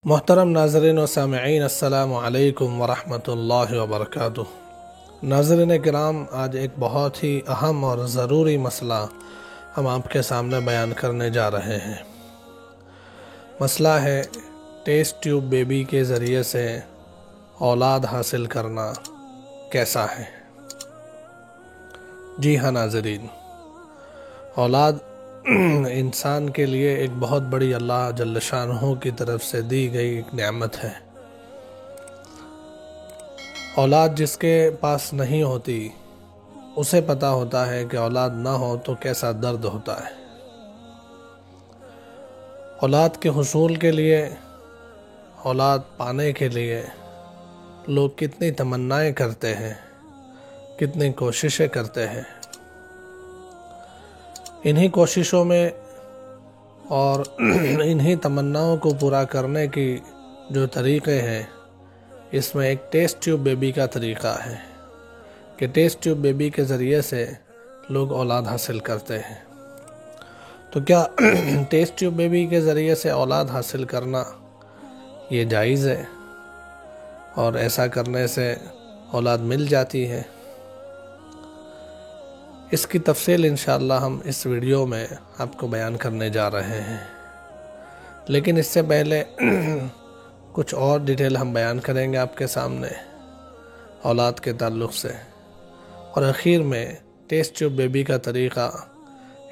محترم ناظرین و سامعین، السلام علیکم ورحمۃ اللہ وبرکاتہ۔ ناظرین کرام، آج ایک بہت ہی اہم اور ضروری مسئلہ ہم آپ کے سامنے بیان کرنے جا رہے ہیں۔ مسئلہ ہے ٹیسٹ ٹیوب بیبی کے ذریعے سے اولاد حاصل کرنا کیسا ہے۔ جی ہاں ناظرین، اولاد انسان کے لیے ایک بہت بڑی اللہ جل شانہ کی طرف سے دی گئی ایک نعمت ہے۔ اولاد جس کے پاس نہیں ہوتی اسے پتا ہوتا ہے کہ اولاد نہ ہو تو کیسا درد ہوتا ہے۔ اولاد کے حصول کے لیے، اولاد پانے کے لیے لوگ کتنی تمنائیں کرتے ہیں، کتنی کوششیں کرتے ہیں۔ انہی کوششوں میں اور انہی تمناؤں کو پورا کرنے کی جو طریقے ہیں، اس میں ایک ٹیسٹ ٹیوب بیبی کا طریقہ ہے کہ ٹیسٹ ٹیوب بیبی کے ذریعے سے لوگ اولاد حاصل کرتے ہیں۔ تو کیا ٹیسٹ ٹیوب بیبی کے ذریعے سے اولاد حاصل کرنا یہ جائز ہے اور ایسا کرنے سے اولاد مل جاتی ہے؟ اس کی تفصیل انشاءاللہ ہم اس ویڈیو میں آپ کو بیان کرنے جا رہے ہیں، لیکن اس سے پہلے کچھ اور ڈیٹیل ہم بیان کریں گے آپ کے سامنے اولاد کے تعلق سے، اور اخیر میں ٹیسٹ ٹیوب بیبی کا طریقہ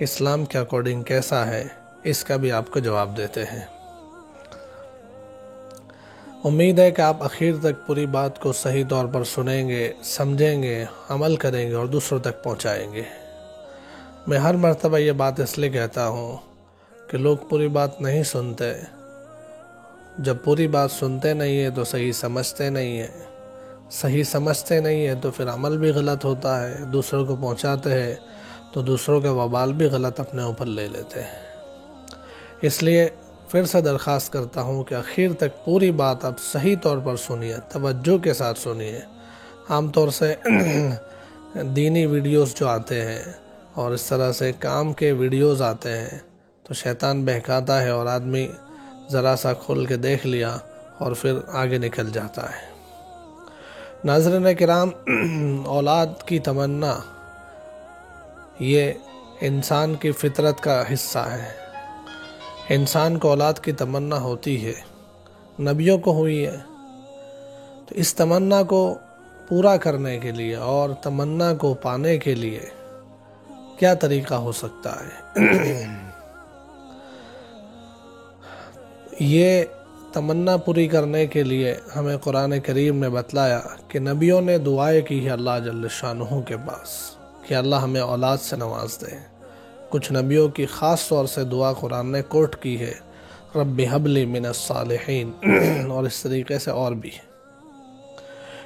اسلام کے اکارڈنگ کیسا ہے، اس کا بھی آپ کو جواب دیتے ہیں۔ امید ہے کہ آپ اخیر تک پوری بات کو صحیح طور پر سنیں گے، سمجھیں گے، عمل کریں گے اور دوسروں تک پہنچائیں گے۔ میں ہر مرتبہ یہ بات اس لیے کہتا ہوں کہ لوگ پوری بات نہیں سنتے۔ جب پوری بات سنتے نہیں ہیں تو صحیح سمجھتے نہیں ہیں، صحیح سمجھتے نہیں ہیں تو پھر عمل بھی غلط ہوتا ہے، دوسروں کو پہنچاتے ہیں تو دوسروں کے وبال بھی غلط اپنے اوپر لے لیتے ہیں۔ اس لیے پھر سے درخواست کرتا ہوں کہ اخیر تک پوری بات آپ صحیح طور پر سنیے، توجہ کے ساتھ سنیے۔ عام طور سے دینی ویڈیوز جو آتے ہیں اور اس طرح سے کام کے ویڈیوز آتے ہیں تو شیطان بہکاتا ہے اور آدمی ذرا سا کھول کے دیکھ لیا اور پھر آگے نکل جاتا ہے۔ ناظرین کرام، اولاد کی تمنا یہ انسان کی فطرت کا حصہ ہے۔ انسان کو اولاد کی تمنا ہوتی ہے، نبیوں کو ہوئی ہے۔ تو اس تمنا کو پورا کرنے کے لیے اور تمنا کو پانے کے لیے کیا طریقہ ہو سکتا ہے؟ یہ تمنا پوری کرنے کے لیے ہمیں قرآن کریم نے بتلایا کہ نبیوں نے دعائیں کی ہے اللہ جل شانہ کے پاس کہ اللہ ہمیں اولاد سے نواز دے۔ کچھ نبیوں کی خاص طور سے دعا قرآن نے کوٹ کی ہے، رب ہب لی من الصالحین، اور اس طریقے سے اور بھی۔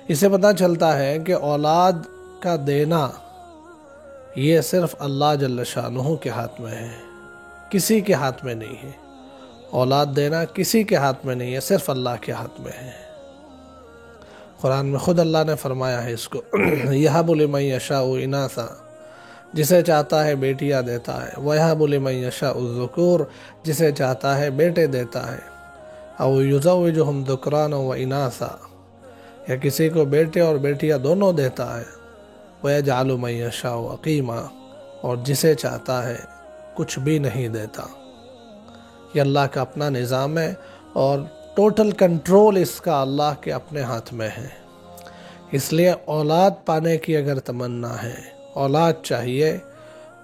اسے پتہ چلتا ہے کہ اولاد کا دینا یہ صرف اللہ جل شانہ کے ہاتھ میں ہے، کسی کے ہاتھ میں نہیں ہے۔ اولاد دینا کسی کے ہاتھ میں نہیں ہے، صرف اللہ کے ہاتھ میں ہے۔ قرآن میں خود اللہ نے فرمایا ہے اس کو، یَهَبُ لِمَن یَشَاءُ اِنَاثًا، جسے چاہتا ہے بیٹیاں دیتا ہے، وَيَهَبُ لِمَن یَشَاءُ الذُّكُورَ، جسے چاہتا ہے بیٹے دیتا ہے، اَوْ يُزَوِّجُهُمْ ذُكْرَانًا وَإِنَاثًا، یا کسی کو بیٹے اور بیٹیاں دونوں دیتا ہے، وَيَجْعَلُ مَن یَشَاءُ عَقِیمًا، اور جسے چاہتا ہے کچھ بھی نہیں دیتا۔ یہ اللہ کا اپنا نظام ہے اور ٹوٹل کنٹرول اس کا اللہ کے اپنے ہاتھ میں ہے۔ اس لیے اولاد پانے کی اگر تمنا ہے، اولاد چاہیے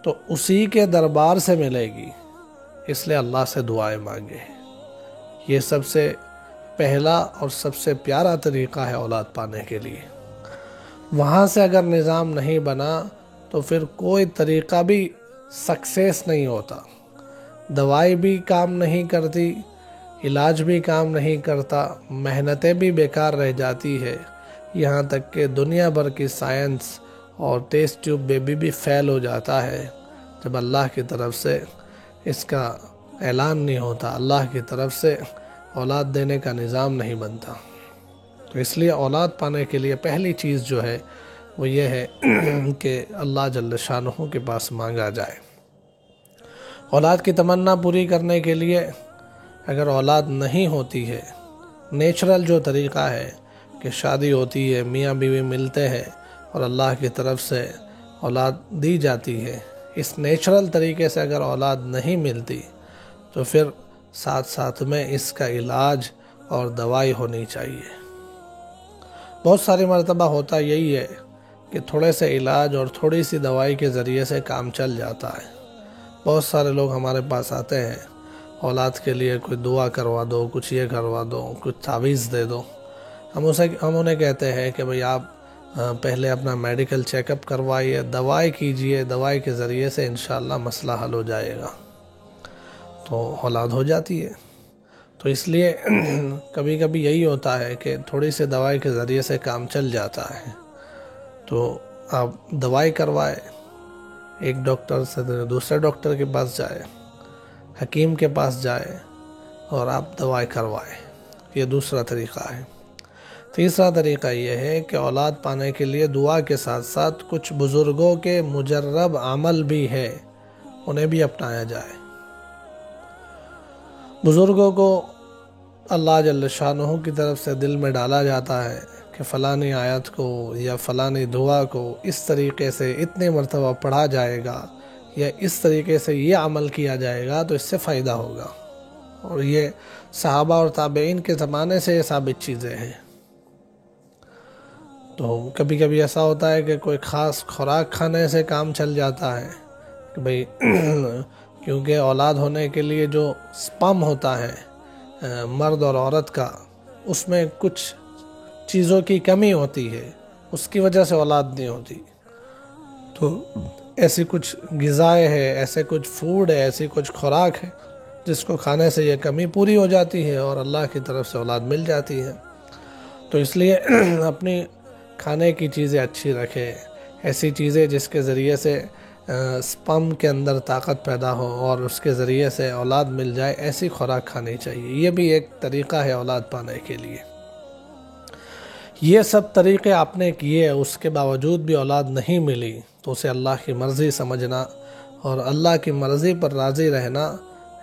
تو اسی کے دربار سے ملے گی، اس لیے اللہ سے دعائیں مانگے۔ یہ سب سے پہلا اور سب سے پیارا طریقہ ہے اولاد پانے کے لیے۔ وہاں سے اگر نظام نہیں بنا تو پھر کوئی طریقہ بھی سکسیس نہیں ہوتا، دوائی بھی کام نہیں کرتی، علاج بھی کام نہیں کرتا، محنتیں بھی بیکار رہ جاتی ہے، یہاں تک کہ دنیا بھر کی سائنس اور ٹیسٹ ٹیوب بیبی بھی فیل ہو جاتا ہے جب اللہ کی طرف سے اس کا اعلان نہیں ہوتا، اللہ کی طرف سے اولاد دینے کا نظام نہیں بنتا۔ تو اس لیے اولاد پانے کے لیے پہلی چیز جو ہے وہ یہ ہے کہ اللہ جل شانہ کے پاس مانگا جائے۔ اولاد کی تمنا پوری کرنے کے لیے اگر اولاد نہیں ہوتی ہے نیچرل جو طریقہ ہے کہ شادی ہوتی ہے، میاں بیوی ملتے ہیں اور اللہ کی طرف سے اولاد دی جاتی ہے، اس نیچرل طریقے سے اگر اولاد نہیں ملتی تو پھر ساتھ ساتھ میں اس کا علاج اور دوائی ہونی چاہیے۔ بہت ساری مرتبہ ہوتا یہی ہے کہ تھوڑے سے علاج اور تھوڑی سی دوائی کے ذریعے سے کام چل جاتا ہے۔ بہت سارے لوگ ہمارے پاس آتے ہیں، اولاد کے لیے کوئی دعا کروا دو، کچھ یہ کروا دو، کچھ تعویذ دے دو۔ ہم انہیں کہتے ہیں کہ بھئی آپ پہلے اپنا میڈیکل چیک اپ کروائیے، دوائی کیجئے، دوائی کے ذریعے سے انشاءاللہ مسئلہ حل ہو جائے گا، تو اولاد ہو جاتی ہے۔ تو اس لیے کبھی کبھی یہی ہوتا ہے کہ تھوڑی سی دوائی کے ذریعے سے کام چل جاتا ہے، تو آپ دوائی کروائے، ایک ڈاکٹر سے دوسرے ڈاکٹر کے پاس جائے، حکیم کے پاس جائے اور آپ دوائی کروائے، یہ دوسرا طریقہ ہے۔ تیسرا طریقہ یہ ہے کہ اولاد پانے کے لیے دعا کے ساتھ ساتھ کچھ بزرگوں کے مجرب عمل بھی ہے، انہیں بھی اپنایا جائے۔ بزرگوں کو اللہ جل شانہ کی طرف سے دل میں ڈالا جاتا ہے کہ فلانی آیت کو یا فلانی دعا کو اس طریقے سے اتنی مرتبہ پڑھا جائے گا یا اس طریقے سے یہ عمل کیا جائے گا تو اس سے فائدہ ہوگا، اور یہ صحابہ اور تابعین کے زمانے سے یہ ثابت چیزیں ہیں۔ تو کبھی کبھی ایسا ہوتا ہے کہ کوئی خاص خوراک کھانے سے کام چل جاتا ہے کہ بھئی کیونکہ اولاد ہونے کے لیے جو سپرم ہوتا ہے مرد اور عورت کا، اس میں کچھ چیزوں کی کمی ہوتی ہے، اس کی وجہ سے اولاد نہیں ہوتی۔ تو ایسی کچھ غذائیں ہے، ایسے کچھ فوڈ ہے، ایسی کچھ خوراک ہے جس کو کھانے سے یہ کمی پوری ہو جاتی ہے اور اللہ کی طرف سے اولاد مل جاتی ہے۔ تو اس لیے اپنی کھانے کی چیزیں اچھی رکھے، ایسی چیزیں جس کے ذریعے سے سپرم کے اندر طاقت پیدا ہو اور اس کے ذریعے سے اولاد مل جائے، ایسی خوراک کھانی چاہیے۔ یہ بھی ایک طریقہ ہے اولاد پانے کے لیے۔ یہ سب طریقے آپ نے کیے، اس کے باوجود بھی اولاد نہیں ملی تو اسے اللہ کی مرضی سمجھنا اور اللہ کی مرضی پر راضی رہنا،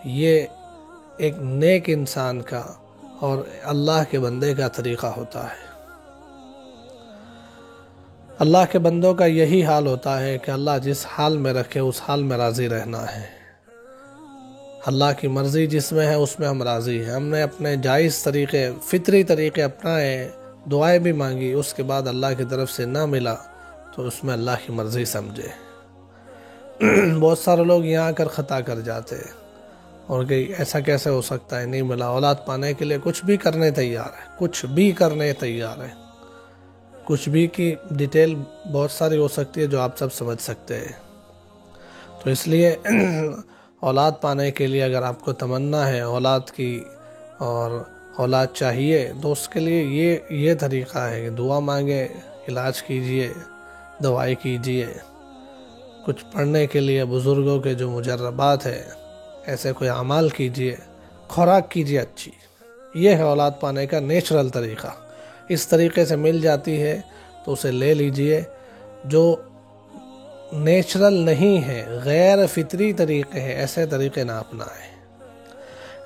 یہ ایک نیک انسان کا اور اللہ کے بندے کا طریقہ ہوتا ہے۔ اللہ کے بندوں کا یہی حال ہوتا ہے کہ اللہ جس حال میں رکھے اس حال میں راضی رہنا ہے۔ اللہ کی مرضی جس میں ہے اس میں ہم راضی ہیں۔ ہم نے اپنے جائز طریقے، فطری طریقے اپنائے، دعائیں بھی مانگی، اس کے بعد اللہ کی طرف سے نہ ملا تو اس میں اللہ کی مرضی سمجھے۔ بہت سارے لوگ یہاں آ کر خطا کر جاتے ہیں اور کہ ایسا کیسے ہو سکتا ہے، نہیں ملا۔ اولاد پانے کے لیے کچھ بھی کرنے تیار ہے، کچھ بھی کرنے تیار ہے، کچھ بھی کی ڈیٹیل بہت ساری ہو سکتی ہے جو آپ سب سمجھ سکتے ہیں۔ تو اس لیے اولاد پانے کے لیے اگر آپ کو تمنا ہے اولاد کی اور اولاد چاہیے تو اس کے لیے یہ طریقہ ہے کہ دعا مانگے، علاج کیجئے، دوائی کیجئے، کچھ پڑھنے کے لیے بزرگوں کے جو مجربات ہے ایسے کوئی اعمال کیجئے، خوراک کیجئے اچھی۔ یہ ہے اولاد پانے کا نیچرل طریقہ۔ اس طریقے سے مل جاتی ہے تو اسے لے لیجئے۔ جو نیچرل نہیں ہے، غیر فطری طریقے ہیں، ایسے طریقے نہ اپنائیں۔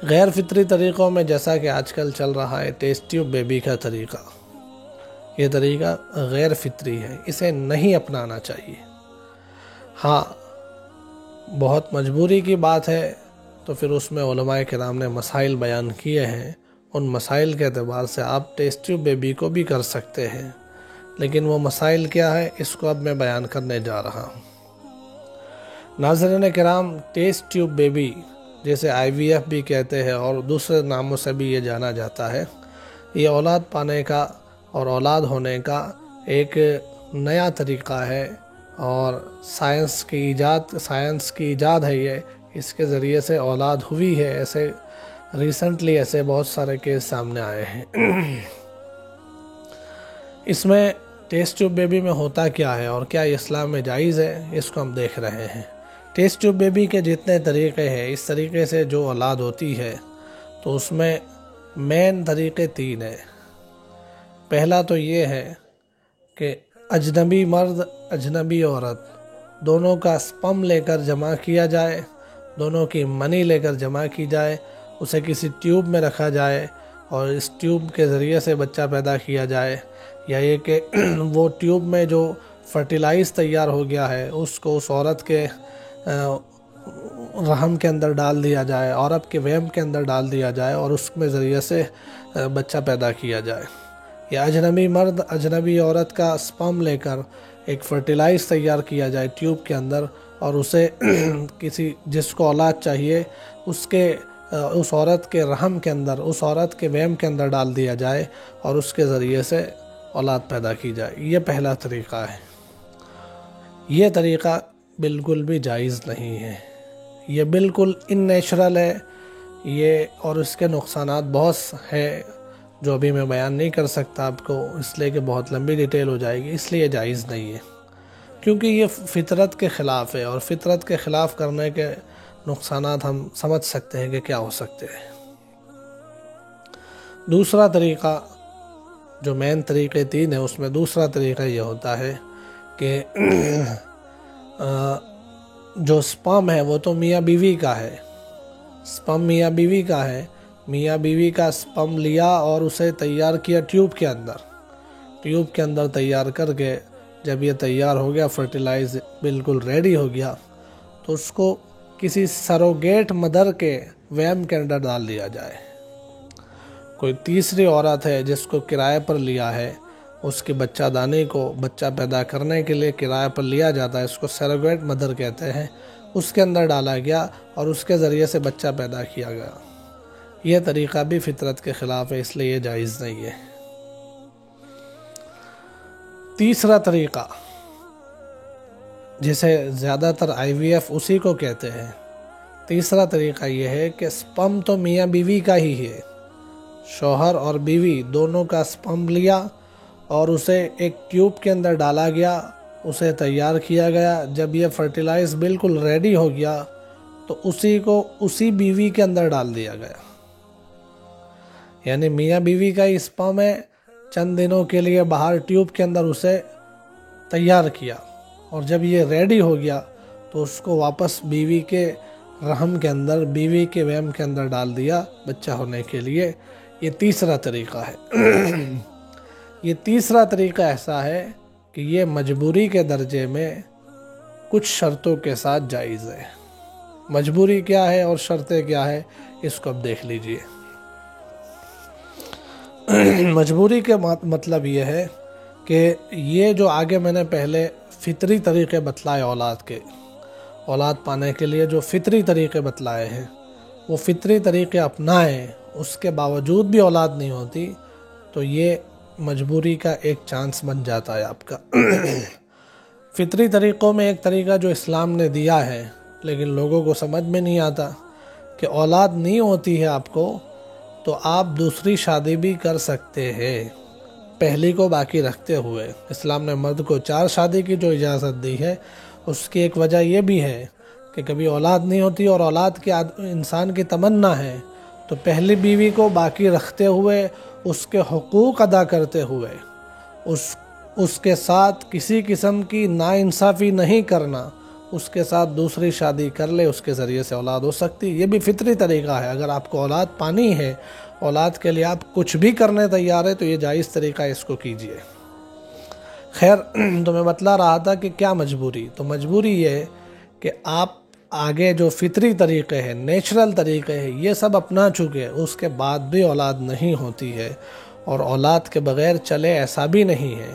غیر فطری طریقوں میں جیسا کہ آج کل چل رہا ہے ٹیسٹ ٹیوب بیبی کا طریقہ، یہ طریقہ غیر فطری ہے، اسے نہیں اپنانا چاہیے۔ ہاں بہت مجبوری کی بات ہے تو پھر اس میں علماء کرام نے مسائل بیان کیے ہیں، ان مسائل کے اعتبار سے آپ ٹیسٹ ٹیوب بیبی کو بھی کر سکتے ہیں، لیکن وہ مسائل کیا ہے اس کو اب میں بیان کرنے جا رہا ہوں۔ ناظرین کرام، ٹیسٹ ٹیوب بیبی جیسے IVF بھی کہتے ہیں اور دوسرے ناموں سے بھی یہ جانا جاتا ہے، یہ اولاد پانے کا اور اولاد ہونے کا ایک نیا طریقہ ہے اور سائنس کی ایجاد ہے یہ، اس کے ذریعے سے اولاد ہوئی ہے۔ ایسے ریسنٹلی ایسے بہت سارے کیس سامنے آئے ہیں۔ اس میں ٹیسٹ ٹیوب بیبی میں ہوتا کیا ہے اور کیا اسلام میں جائز ہے، اس کو ہم دیکھ رہے ہیں۔ ٹیسٹ ٹیوب بیبی کے جتنے طریقے ہیں، اس طریقے سے جو اولاد ہوتی ہے تو اس میں مین طریقے 3 ہیں۔ پہلا تو یہ ہے کہ اجنبی مرد اجنبی عورت دونوں کا سپرم لے کر جمع کیا جائے، دونوں کی منی لے کر جمع کی جائے، اسے کسی ٹیوب میں رکھا جائے اور اس ٹیوب کے ذریعے سے بچہ پیدا کیا جائے، یا یہ کہ وہ ٹیوب میں جو فرٹیلائز تیار ہو گیا ہے اس کو اس عورت کے رحم کے اندر ڈال دیا جائے، عورت کے ویم کے اندر ڈال دیا جائے اور اس میں ذریعے سے بچہ پیدا کیا جائے، یا اجنبی مرد اجنبی عورت کا سپرم لے کر ایک فرٹیلائز تیار کیا جائے ٹیوب کے اندر، اور اسے کسی جس کو اولاد چاہیے اس عورت کے رحم کے اندر، اس عورت کے ویم کے اندر ڈال دیا جائے اور اس کے ذریعے سے اولاد پیدا کی جائے۔ یہ پہلا طریقہ ہے۔ یہ طریقہ بالکل بھی جائز نہیں ہے، یہ بالکل ان نیچرل ہے یہ، اور اس کے نقصانات بہت ہیں جو ابھی میں بیان نہیں کر سکتا آپ کو، اس لیے کہ بہت لمبی ڈیٹیل ہو جائے گی، اس لیے جائز نہیں ہے، کیونکہ یہ فطرت کے خلاف ہے، اور فطرت کے خلاف کرنے کے نقصانات ہم سمجھ سکتے ہیں کہ کیا ہو سکتے ہیں۔ دوسرا طریقہ جو مین طریقے 3 ہیں، اس میں دوسرا طریقہ یہ ہوتا ہے کہ جو سپرم ہے وہ تو میاں بیوی کا ہے، سپرم میاں بیوی کا ہے، میاں بیوی کا سپرم لیا اور اسے تیار کیا ٹیوب کے اندر تیار کر کے، جب یہ تیار ہو گیا فرٹیلائز بالکل ریڈی ہو گیا، تو اس کو کسی سروگیٹ مدر کے ویم کے اندر ڈال دیا جائے۔ کوئی تیسری عورت ہے جس کو کرائے پر لیا ہے، اس کی بچہ دانی کو بچہ پیدا کرنے کے لیے کرائے پر لیا جاتا ہے، اس کو سروگیٹ مدر کہتے ہیں، اس کے اندر ڈالا گیا اور اس کے ذریعے سے بچہ پیدا کیا گیا۔ یہ طریقہ بھی فطرت کے خلاف ہے، اس لیے یہ جائز نہیں ہے۔ تیسرا طریقہ جسے زیادہ تر IVF اسی کو کہتے ہیں، تیسرا طریقہ یہ ہے کہ سپرم تو میاں بیوی کا ہی ہے، شوہر اور بیوی دونوں کا سپرم لیا اور اسے ایک ٹیوب کے اندر ڈالا گیا، اسے تیار کیا گیا، جب یہ فرٹیلائز بالکل ریڈی ہو گیا تو اسی کو اسی بیوی کے اندر ڈال دیا گیا، یعنی میاں بیوی کا ہی سپرم ہے، چند دنوں کے لیے باہر ٹیوب کے اندر اسے تیار کیا، اور جب یہ ریڈی ہو گیا تو اس کو واپس بیوی کے رحم کے اندر، بیوی کے ویم کے اندر ڈال دیا بچہ ہونے کے لیے۔ یہ تیسرا طریقہ ہے۔ یہ تیسرا طریقہ ایسا ہے کہ یہ مجبوری کے درجے میں کچھ شرطوں کے ساتھ جائز ہے۔ مجبوری کیا ہے اور شرطیں کیا ہے، اس کو اب دیکھ لیجئے۔ مجبوری کے مطلب یہ ہے کہ یہ جو آگے میں نے پہلے فطری طریقے بتلائے اولاد پانے کے لیے جو فطری طریقے بتلائے ہیں، وہ فطری طریقے اپنائیں، اس کے باوجود بھی اولاد نہیں ہوتی، تو یہ مجبوری کا ایک چانس بن جاتا ہے آپ کا۔ فطری طریقوں میں ایک طریقہ جو اسلام نے دیا ہے لیکن لوگوں کو سمجھ میں نہیں آتا، کہ اولاد نہیں ہوتی ہے آپ کو تو آپ دوسری شادی بھی کر سکتے ہیں پہلی کو باقی رکھتے ہوئے۔ اسلام نے مرد کو 4 شادی کی جو اجازت دی ہے، اس کی ایک وجہ یہ بھی ہے کہ کبھی اولاد نہیں ہوتی اور اولاد کی انسان کی تمنا ہے، تو پہلی بیوی کو باقی رکھتے ہوئے، اس کے حقوق ادا کرتے ہوئے، اس کے ساتھ کسی قسم کی ناانصافی نہیں کرنا، اس کے ساتھ دوسری شادی کر لے، اس کے ذریعے سے اولاد ہو سکتی۔ یہ بھی فطری طریقہ ہے، اگر آپ کو اولاد پانی ہے، اولاد کے لیے آپ کچھ بھی کرنے تیار ہے، تو یہ جائز طریقہ ہے، اس کو کیجئے۔ خیر، تو میں بتلا رہا تھا کہ کیا مجبوری، تو مجبوری یہ ہے کہ آپ آگے جو فطری طریقے ہیں، نیچرل طریقے ہیں، یہ سب اپنا چکے، اس کے بعد بھی اولاد نہیں ہوتی ہے، اور اولاد کے بغیر چلے ایسا بھی نہیں ہے،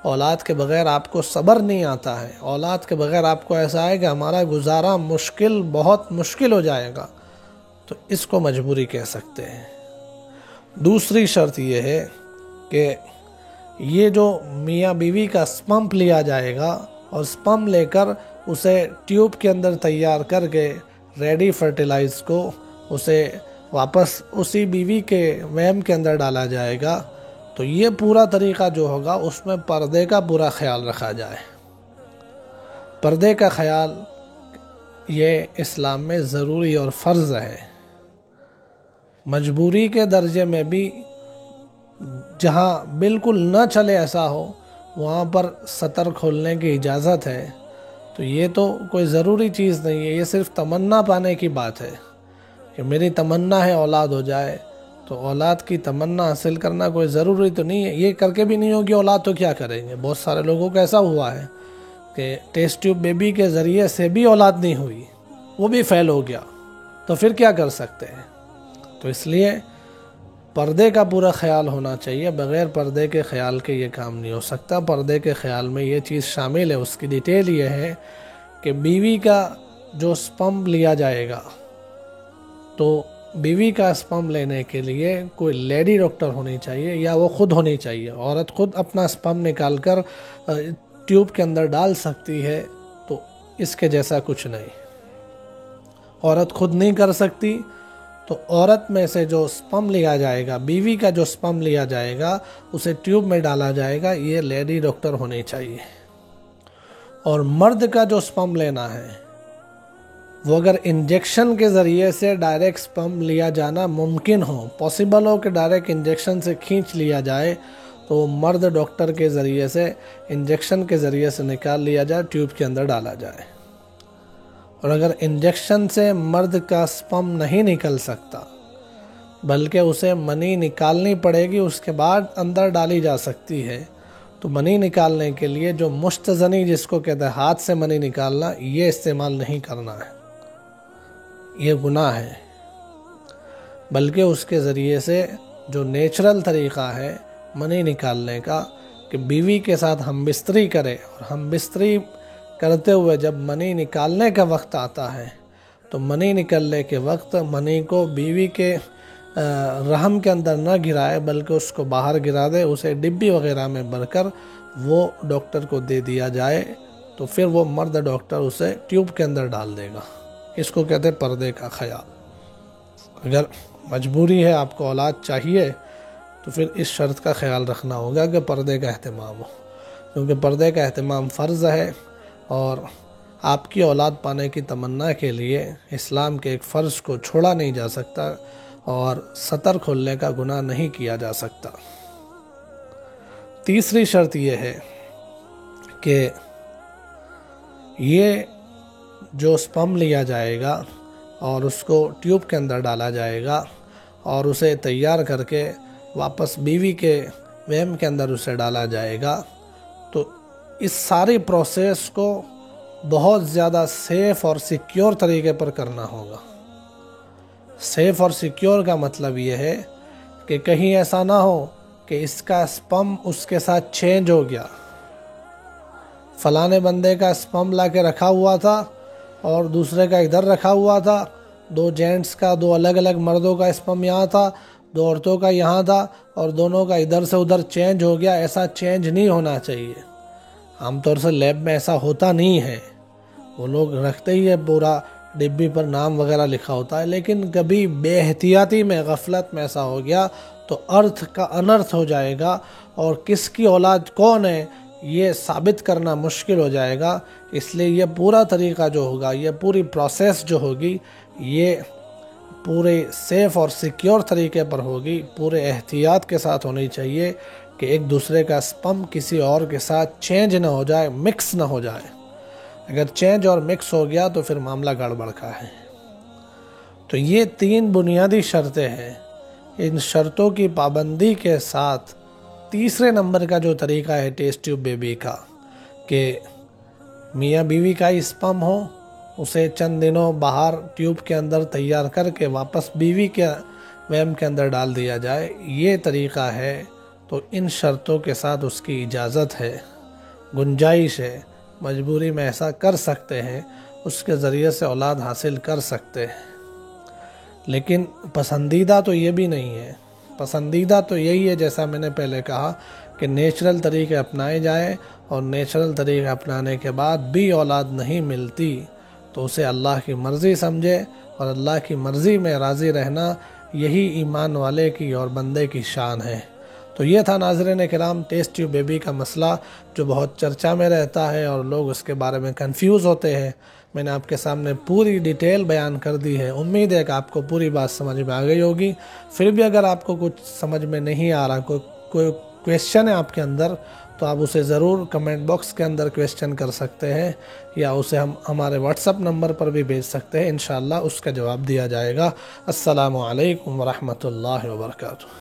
اولاد کے بغیر آپ کو صبر نہیں آتا ہے، اولاد کے بغیر آپ کو ایسا ہے کہ ہمارا گزارا بہت مشکل ہو جائے گا، تو اس کو مجبوری کہہ سکتے ہیں۔ دوسری شرط یہ ہے کہ یہ جو میاں بیوی کا سپرم لیا جائے گا، اور سپرم لے کر اسے ٹیوب کے اندر تیار کر کے ریڈی فرٹیلائز کو اسے واپس اسی بیوی کے ویم کے اندر ڈالا جائے گا، تو یہ پورا طریقہ جو ہوگا اس میں پردے کا پورا خیال رکھا جائے۔ پردے کا خیال یہ اسلام میں ضروری اور فرض ہے۔ مجبوری کے درجے میں بھی جہاں بالکل نہ چلے ایسا ہو، وہاں پر ستر کھولنے کی اجازت ہے، تو یہ تو کوئی ضروری چیز نہیں ہے، یہ صرف تمنا پانے کی بات ہے کہ میری تمنا ہے اولاد ہو جائے، تو اولاد کی تمنا حاصل کرنا کوئی ضروری تو نہیں ہے، یہ کر کے بھی نہیں ہوگی اولاد تو کیا کریں گے۔ بہت سارے لوگوں کو ایسا ہوا ہے کہ ٹیسٹ ٹیوب بیبی کے ذریعے سے بھی اولاد نہیں ہوئی، وہ بھی فیل ہو گیا، تو پھر کیا کر سکتے ہیں؟ تو اس لیے پردے کا پورا خیال ہونا چاہیے، بغیر پردے کے خیال کے یہ کام نہیں ہو سکتا۔ پردے کے خیال میں یہ چیز شامل ہے، اس کی ڈیٹیل یہ ہے کہ بیوی کا جو سپم لیا جائے گا، تو بیوی کا سپم لینے کے لیے کوئی لیڈی ڈاکٹر ہونی چاہیے یا وہ خود ہونی چاہیے۔ عورت خود اپنا سپم نکال کر ٹیوب کے اندر ڈال سکتی ہے، تو اس کے جیسا کچھ نہیں۔ عورت خود نہیں کر سکتی تو عورت میں سے جو سپم لیا جائے گا، بیوی کا جو سپم لیا جائے گا اسے ٹیوب میں ڈالا جائے گا، یہ لیڈی ڈاکٹر ہونی چاہیے۔ اور مرد کا جو سپم لینا ہے، وہ اگر انجیکشن کے ذریعے سے ڈائریکٹ سپم لیا جانا ممکن ہو، پاسبل ہو کہ ڈائریکٹ انجیکشن سے کھینچ لیا جائے، تو وہ مرد ڈاکٹر کے ذریعے سے انجیکشن کے ذریعے سے نکال لیا جائے، ٹیوب کے اندر ڈالا جائے۔ اور اگر انجیکشن سے مرد کا سپم نہیں نکل سکتا بلکہ اسے منی نکالنی پڑے گی، اس کے بعد اندر ڈالی جا سکتی ہے، تو منی نکالنے کے لیے جو مستزنی جس کو کہتے ہیں ہاتھ سے منی نکالنا، یہ استعمال نہیں کرنا ہے، یہ گناہ ہے۔ بلکہ اس کے ذریعے سے جو نیچرل طریقہ ہے منی نکالنے کا، کہ بیوی کے ساتھ ہم بستری کرے، اور ہم بستری کرتے ہوئے جب منی نکالنے کا وقت آتا ہے تو منی نکلنے کے وقت منی کو بیوی کے رحم کے اندر نہ گرائے بلکہ اس کو باہر گرا دے، اسے ڈبی وغیرہ میں بھر کر وہ ڈاکٹر کو دے دیا جائے، تو پھر وہ مرد ڈاکٹر اسے ٹیوب کے اندر ڈال دے گا۔ اس کو کہتے ہیں پردے کا خیال۔ اگر مجبوری ہے، آپ کو اولاد چاہیے، تو پھر اس شرط کا خیال رکھنا ہوگا کہ پردے کا اہتمام ہو، کیونکہ پردے کا اہتمام فرض ہے، اور آپ کی اولاد پانے کی تمنا کے لیے اسلام کے ایک فرض کو چھوڑا نہیں جا سکتا، اور ستر کھولنے کا گناہ نہیں کیا جا سکتا۔ تیسری شرط یہ ہے کہ یہ جو سپم لیا جائے گا اور اس کو ٹیوب کے اندر ڈالا جائے گا اور اسے تیار کر کے واپس بیوی کے ویم کے اندر اسے ڈالا جائے گا، تو اس ساری پروسیس کو بہت زیادہ سیف اور سیکیور طریقے پر کرنا ہوگا۔ سیف اور سیکیور کا مطلب یہ ہے کہ کہیں ایسا نہ ہو کہ اس کا سپم اس کے ساتھ چینج ہو گیا، فلانے بندے کا سپم لا کے رکھا ہوا تھا اور دوسرے کا ادھر رکھا ہوا تھا، دو جینٹس کا، دو الگ الگ مردوں کا سپم یہاں تھا، دو عورتوں کا یہاں تھا، اور دونوں کا ادھر سے ادھر چینج ہو گیا۔ ایسا چینج نہیں ہونا چاہیے۔ عام طور سے لیب میں ایسا ہوتا نہیں ہے، وہ لوگ رکھتے ہی ہے، پورا ڈبی پر نام وغیرہ لکھا ہوتا ہے، لیکن کبھی بے احتیاطی میں، غفلت میں ایسا ہو گیا تو ارتھ کا انرتھ ہو جائے گا، اور کس کی اولاد کون ہے یہ ثابت کرنا مشکل ہو جائے گا۔ اس لیے یہ پورا طریقہ جو ہوگا، یہ پوری پروسیس جو ہوگی، یہ پورے سیف اور سیکیور طریقے پر ہوگی، پورے احتیاط کے ساتھ ہونی چاہیے کہ ایک دوسرے کا سپم کسی اور کے ساتھ چینج نہ ہو جائے، مکس نہ ہو جائے۔ اگر چینج اور مکس ہو گیا تو پھر معاملہ گڑبڑ کا ہے۔ تو یہ 3 بنیادی شرطیں ہیں۔ ان شرطوں کی پابندی کے ساتھ تیسرے نمبر کا جو طریقہ ہے ٹیسٹ ٹیوب بیبی کا، کہ میاں بیوی کا ہی سپم ہو، اسے چند دنوں باہر ٹیوب کے اندر تیار کر کے واپس بیوی کے ویم کے اندر ڈال دیا جائے، یہ طریقہ ہے۔ تو ان شرطوں کے ساتھ اس کی اجازت ہے، گنجائش ہے، مجبوری میں ایسا کر سکتے ہیں، اس کے ذریعے سے اولاد حاصل کر سکتے ہیں۔ لیکن پسندیدہ تو یہ بھی نہیں ہے۔ پسندیدہ تو یہی ہے، جیسا میں نے پہلے کہا، کہ نیچرل طریقے اپنائے جائیں، اور نیچرل طریقے اپنانے کے بعد بھی اولاد نہیں ملتی تو اسے اللہ کی مرضی سمجھے، اور اللہ کی مرضی میں راضی رہنا یہی ایمان والے کی اور بندے کی شان ہے۔ تو یہ تھا ناظرین کرام ٹیسٹ ٹیوب بیبی کا مسئلہ، جو بہت چرچا میں رہتا ہے اور لوگ اس کے بارے میں کنفیوز ہوتے ہیں۔ میں نے آپ کے سامنے پوری ڈیٹیل بیان کر دی ہے، امید ہے کہ آپ کو پوری بات سمجھ میں آ گئی ہوگی۔ پھر بھی اگر آپ کو کچھ سمجھ میں نہیں آ رہا، کوئی کویشچن ہے آپ کے اندر تو آپ اسے ضرور کمنٹ باکس کے اندر کویشچن کر سکتے ہیں، یا اسے ہم ہمارے واٹس اپ نمبر پر بھی بھیج سکتے ہیں، انشاءاللہ اس کا جواب دیا جائے گا۔ السلام علیکم ورحمۃ اللہ وبرکاتہ۔